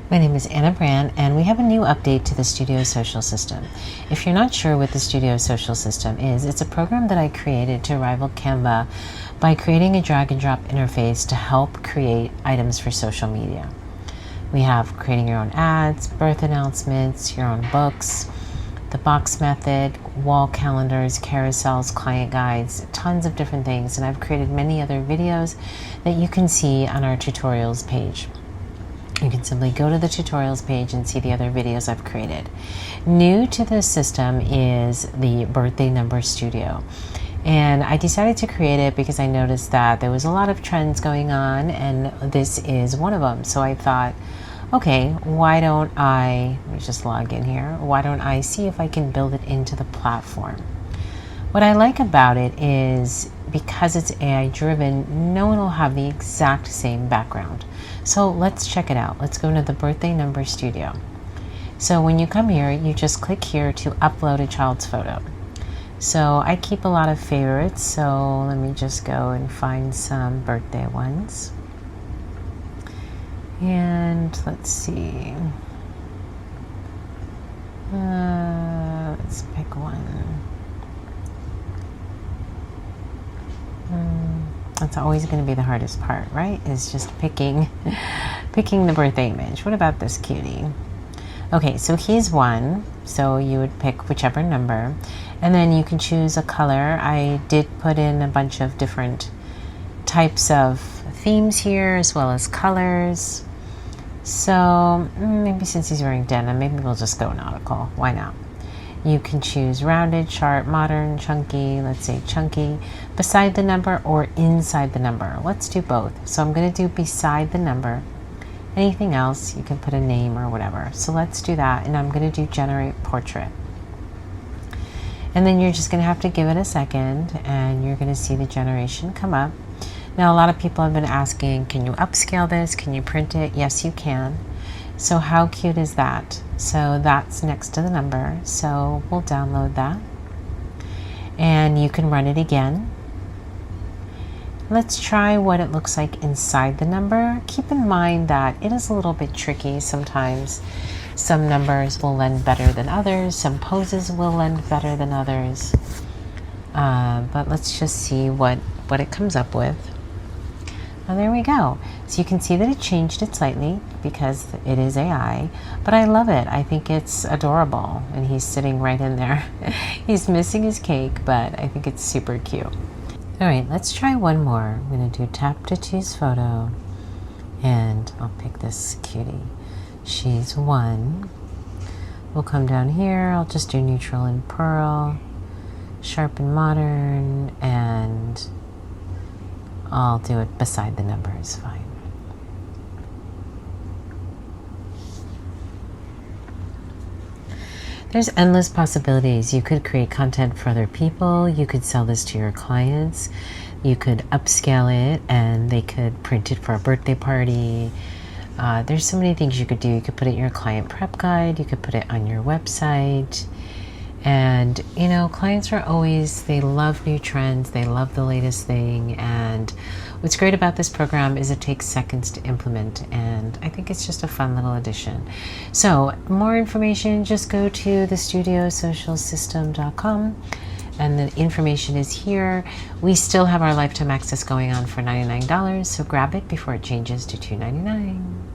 My name is Anna Brandt, and we have a new update to the Studio Social System. If you're not sure what the Studio Social System is, it's a program that I created to rival Canva by creating a drag and drop interface to help create items for social media. We have creating your own ads, birth announcements, your own books, the box method, wall calendars, carousels, client guides, tons of different things, and I've created many other videos that you can see on our tutorials page. You can simply go to the tutorials page and see the other videos I've created. New to this system is the birthday number studio. And I decided to create it because I noticed that there was a lot of trends going on, and this is one of them. So I thought, okay, why don't I, let me just log in here, why don't I see if I can build it into the platform? What I like about it is because it's AI driven, no one will have the exact same background. So let's check it out. Let's go into the birthday number studio. So when you come here, you just click here to upload a child's photo. So I keep a lot of favorites, so let me just go and find some birthday ones. And let's see. Let's pick one. That's always going to be the hardest part, right? Is just picking the birthday image. What about this cutie? Okay, so he's one. So you would pick whichever number, and then you can choose a color. I did put in a bunch of different types of themes here, as well as colors. So maybe since he's wearing denim, maybe we'll just go nautical. Why not? You can choose rounded, sharp, modern, chunky, let's say chunky, beside the number or inside the number. Let's do both. So I'm going to do beside the number. Anything else, you can put a name or whatever. So let's do that, and I'm going to do generate portrait. And then you're just going to have to give it a second, and you're going to see the generation come up. Now, a lot of people have been asking, can you upscale this? Can you print it? Yes, you can. So how cute is that? So that's next to the number. So we'll download that. And you can run it again. Let's try what it looks like inside the number. Keep in mind that it is a little bit tricky sometimes. Some numbers will lend better than others. Some poses will lend better than others. But let's just see what it comes up with. And there we go. So you can see that it changed it slightly because it is AI, but I love it. I think it's adorable, and he's sitting right in there. He's missing his cake, but I think it's super cute. All right, let's try one more. I'm going to do tap to choose photo, and I'll pick this cutie. She's one. We'll come down here. I'll just do neutral and pearl, sharp and modern, and I'll do it beside the number is fine. There's endless possibilities. You could create content for other people. You could sell this to your clients. You could upscale it and they could print it for a birthday party. There's so many things you could do. You could put it in your client prep guide. You could put it on your website. And, you know, clients are always, they love new trends. They love the latest thing. And what's great about this program is it takes seconds to implement. And I think it's just a fun little addition. So more information, just go to thestudiosocialsystem.com. And the information is here. We still have our lifetime access going on for $99. So grab it before it changes to $2.99.